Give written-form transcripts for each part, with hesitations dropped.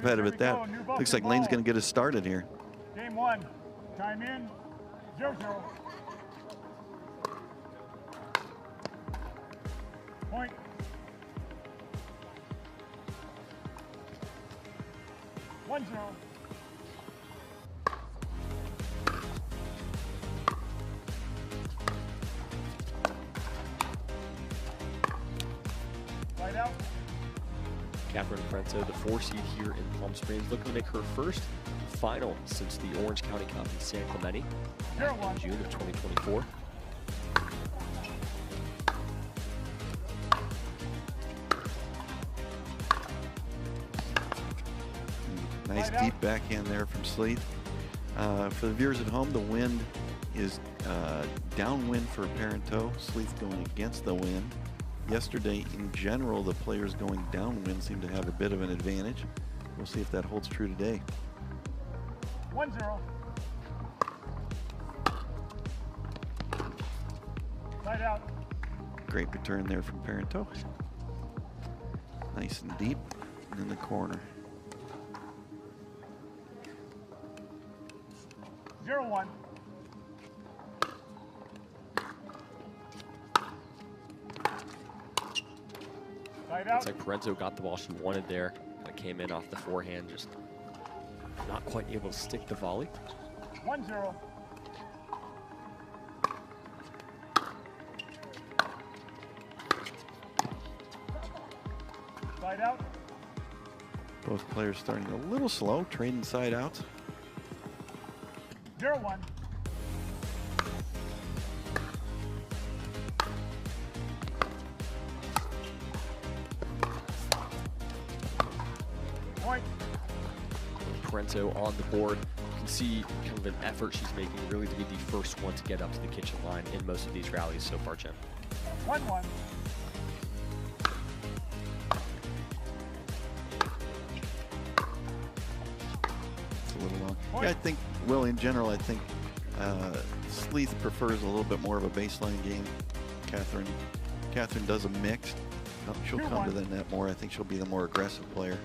competitive at that. Looks like Layne's going to get us started here. Game 1. Time in. 0-0. Point. One zero. Right out. Parenteau, the 4 seed here in Palm Springs, looking to make her first final since the Orange County Cup in San Clemente back in June of 2024. Nice deep backhand there from Sleeth. For the viewers at home, the wind is downwind for Parenteau. Sleeth going against the wind. Yesterday, in general, the players going downwind seem to have a bit of an advantage. We'll see if that holds true today. 1-0. Side out. Great return there from Parenteau. Nice and deep in the corner. 0-1. Looks like Parenteau got the ball she wanted there. It came in off the forehand, just not quite able to stick the volley. 1-0. Side out. Both players starting a little slow, trading side outs. 0-1. Point. Parenteau on the board. You can see kind of an effort she's making really to be the first one to get up to the kitchen line in most of these rallies so far, Jim. 1-1. It's a little long. Yeah, I think, Will, in general, I think Sleeth prefers a little bit more of a baseline game. Catherine does a mix. She'll come to the net more. I think she'll be the more aggressive player.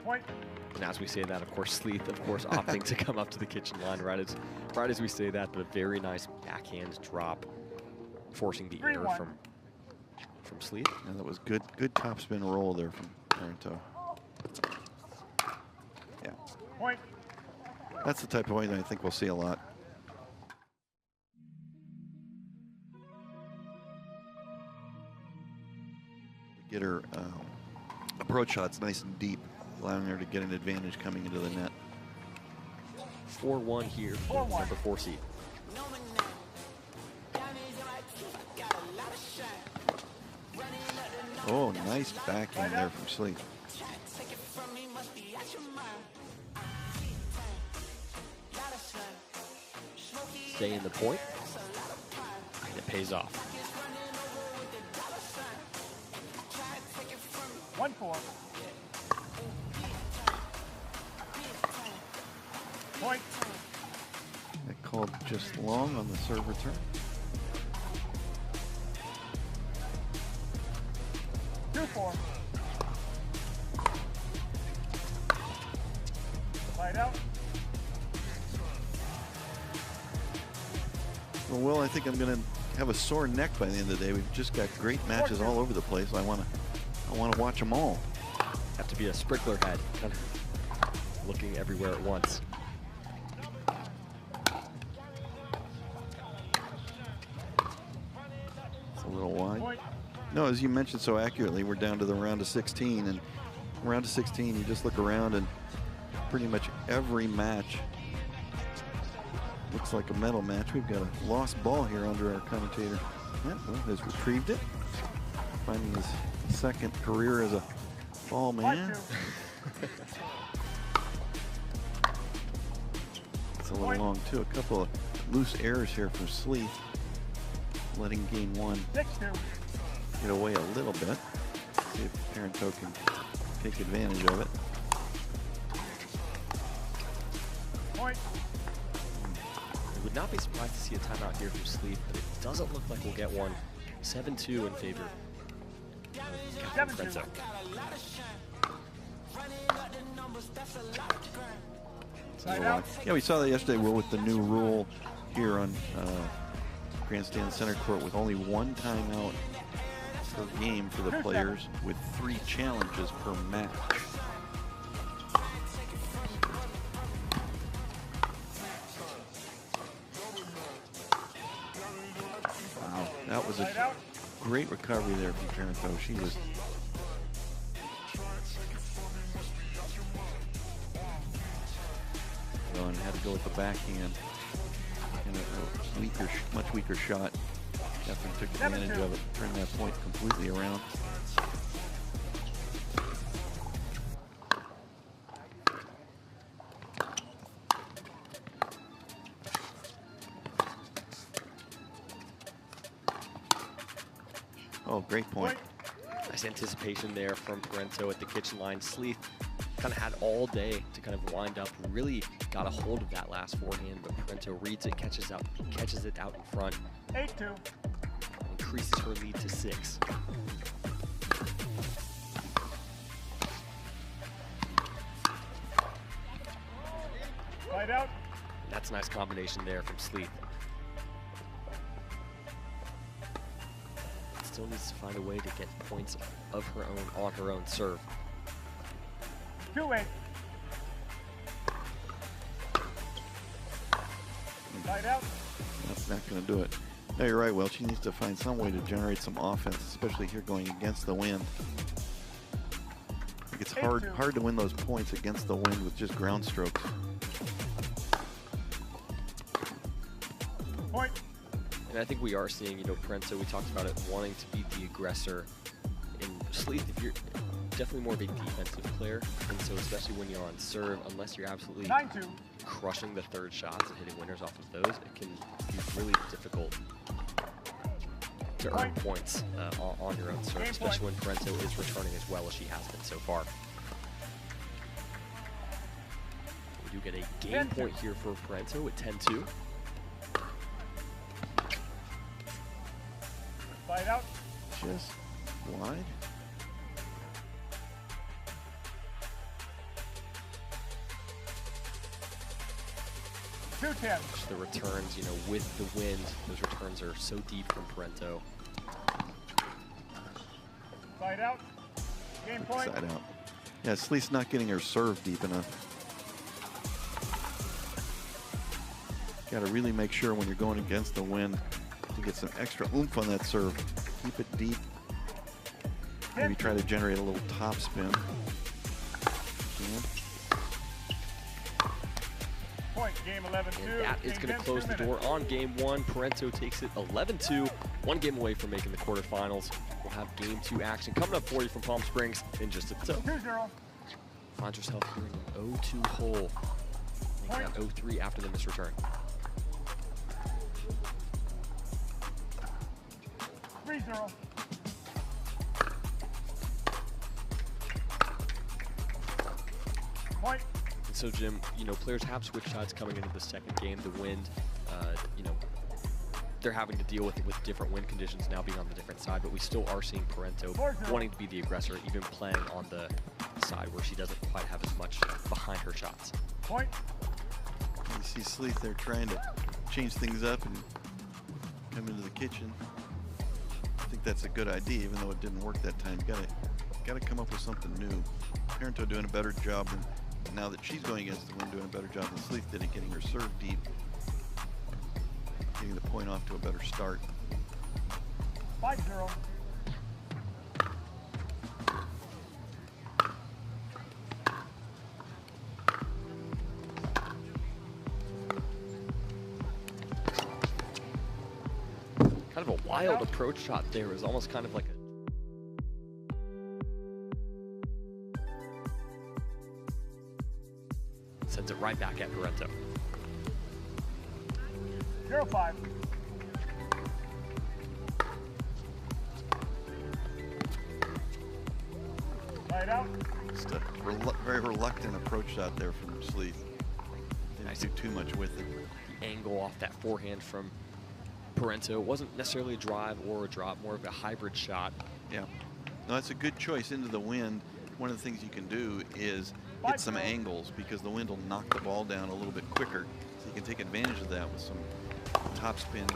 Point. And as we say that, of course, Sleeth, of course, opting to come up to the kitchen line right as we say that, but a very nice backhand drop, forcing the error from Sleeth. Yeah, that was good topspin roll there from Parenteau. Yeah. Point. That's the type of point that I think we'll see a lot. Get her approach shots nice and deep, allowing her to get an advantage coming into the net. 4-1 here, number 4 seed. Oh, nice backhand there from Sleeth. Stay in the point, and it pays off. 1-4. Point. That called just long on the serve return. 2-4. Side out. Well, Will, I think I'm going to have a sore neck by the end of the day. We've just got great matches all over the place. I want to watch them all. Have to be a sprinkler head, kind of looking everywhere at once. It's a little wide. No, as you mentioned so accurately, we're down to the round of 16, and round of 16, you just look around and pretty much every match looks like a medal match. We've got a lost ball here under our commentator. Yeah, well, has retrieved it, finding his second career as a ball man. It's a little long too. A couple of loose errors here from Sleeth, letting game 1 get away a little bit. See if Parenteau can take advantage of it. Point. I would not be surprised to see a timeout here from Sleeth, but it doesn't look like we'll get one 7-2 in favor of Captain Parenteau. Side out. Yeah, we saw that yesterday, Will, with the new rule here on Grandstand Center Court with only one timeout per game for the players with 3 challenges per match. Wow, that was a great recovery there from Parenteau. She was and had to go with the backhand and a weaker, much weaker shot. Catherine took advantage of it, turned that point completely around. Oh, great point. Nice anticipation there from Parenteau at the kitchen line. Sleeth kind of had all day to kind of wind up, really got a hold of that last forehand, but Parenteau reads it, catches it out in front. 8-2. Increases her lead to 6. Side out. And that's a nice combination there from Sleeth. Still needs to find a way to get points of her own on her own serve. 2-8. Side out. That's not going to do it. No, you're right, Will. She needs to find some way to generate some offense, especially here going against the wind. I think it's hard to win those points against the wind with just ground strokes. Point. And I think we are seeing, you know, Parenteau, we talked about it, wanting to be the aggressor. In Sleeth, if you're definitely more of a defensive player, and so especially when you're on serve, unless you're absolutely 9-2. crushing the third shots and hitting winners off of those, it can be really difficult to earn points on your own serve, especially when Parenteau is returning as well as she has been so far. We do get a game point here for Parenteau at 10-2. Side out. Just wide. The returns, you know, with the wind, those returns are so deep from Parenteau. Side out. Game point. Side out. Yeah, Sleeth's not getting her serve deep enough. Got to really make sure when you're going against the wind to get some extra oomph on that serve. Keep it deep. Maybe try to generate a little top spin. Point. Game 11-2. And that is going to close the door on game 1. Parenteau takes it 11-2. 1 game away from making the quarterfinals. We'll have game 2 action coming up for you from Palm Springs in just a bit. 2-0. Finds herself here in an 0-2 hole. Making that 0-3 after the misreturn. 3-0. Point. And so, Jim, you know, players have switched sides coming into the second game. The wind, you know, they're having to deal with it with different wind conditions now being on the different side, but we still are seeing Parenteau wanting to be the aggressor, even playing on the side where she doesn't quite have as much behind her shots. Point. You see Sleeth there trying to change things up and come into the kitchen. I think that's a good idea, even though it didn't work that time. You gotta come up with something new. Parenteau doing a better job than, now that she's going against the wind, doing a better job than Sleeth did at getting her serve deep, getting the point off to a better start. 5-0. Kind of a wild approach shot there. It was almost kind of like a sends it right back at Parenteau. 0-5. Side out. Just a very reluctant approach shot there from Sleeth. Didn't do too much with it. The angle off that forehand from Parenteau. It wasn't necessarily a drive or a drop, more of a hybrid shot. Yeah. No, that's a good choice into the wind. One of the things you can do is hit some angles because the wind will knock the ball down a little bit quicker. So you can take advantage of that with some topspin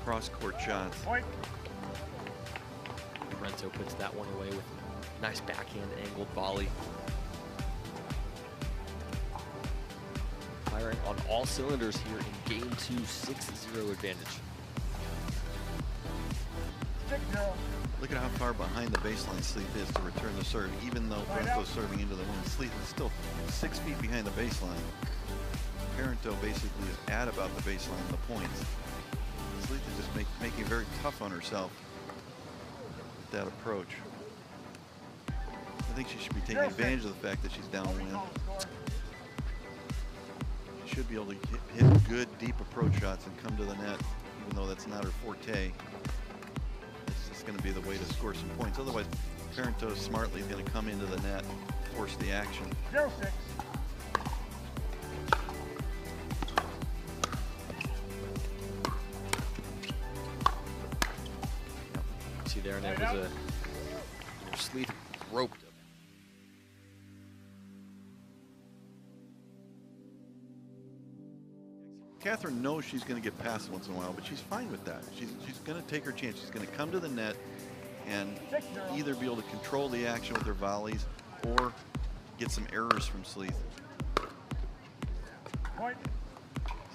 cross-court shots. Parenteau puts that one away with a nice backhand angled volley. Firing on all cylinders here in game 2, 6-0 advantage. 6-0. Look at how far behind the baseline Sleeth is to return the serve, even though Parenteau's serving into the wind. Sleeth is still 6 feet behind the baseline. Parenteau basically is at about the baseline of the points. Sleeth is just making it very tough on herself with that approach. I think she should be taking advantage of the fact that she's downwind. She should be able to hit good, deep approach shots and come to the net, even though that's not her forte. It's going to be the way to score some points. Otherwise, Parenteau smartly is going to come into the net, force the action. 0-6. See there, and it was a Sleeth roped. Catherine knows she's going to get passed once in a while, but she's fine with that. She's going to take her chance. She's going to come to the net and either be able to control the action with her volleys or get some errors from Sleeth.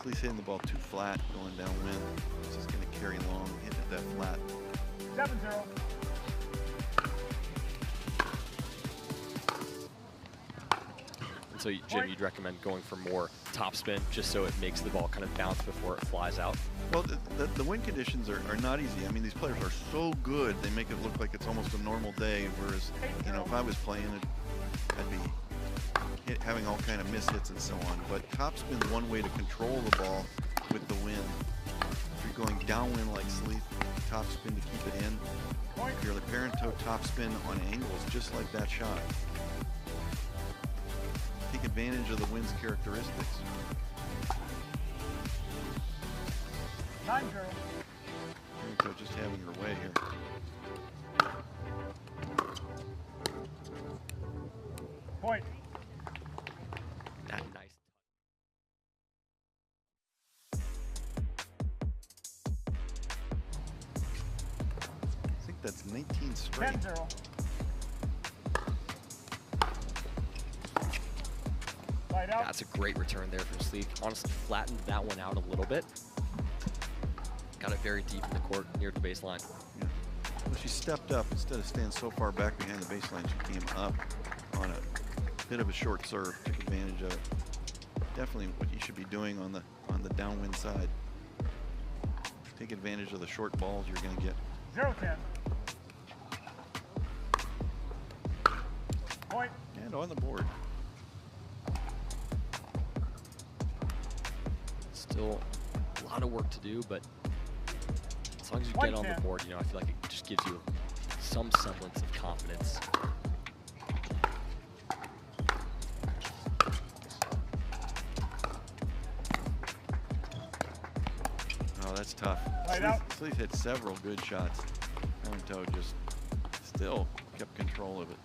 Sleeth's hitting the ball too flat going downwind. It's just going to carry long, hitting it that flat. 7-0. So, Jim, you'd recommend going for more topspin just so it makes the ball kind of bounce before it flies out? Well, the wind conditions are not easy. I mean, these players are so good, they make it look like it's almost a normal day, whereas, you know, if I was playing it, I'd be having all kind of mishits and so on. But topspin's one way to control the ball with the wind. If you're going downwind like Sleeth, topspin to keep it in. If you're the Parenteau, topspin on angles, just like that shot. Take advantage of the wind's characteristics. 9-0. Parenteau just having her way here. Point. Nice. I think that's 19 straight. 10-0. That's a great return there from Sleeth. Honestly, flattened that one out a little bit. Got it very deep in the court near the baseline. Yeah. Well, she stepped up. Instead of standing so far back behind the baseline, she came up on a bit of a short serve, took advantage of it. Definitely what you should be doing on the downwind side. Take advantage of the short balls you're going to get. 0-10. Point. And on the board. Still a lot of work to do, but as long as you get on the board, you know, I feel like it just gives you some semblance of confidence. Oh, that's tough. Sleeth hit several good shots. Parenteau just still kept control of it.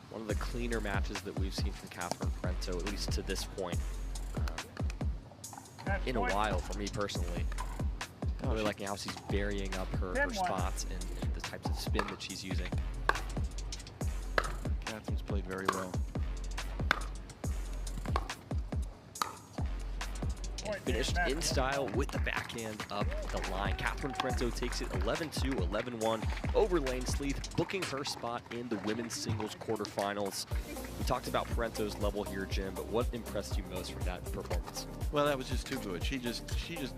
One of the cleaner matches that we've seen from Catherine Parenteau, at least to this point, in a while for me personally. I really like how she's varying up her spots and the types of spin that she's using. Catherine's played very well. And finished in style with the backhand up the line. Catherine Parenteau takes it 11-2, 11-1 over Layne Sleeth, booking her spot in the women's singles quarterfinals. We talked about Parenteau's level here, Jim, but what impressed you most from that performance? Well, that was just too good. She just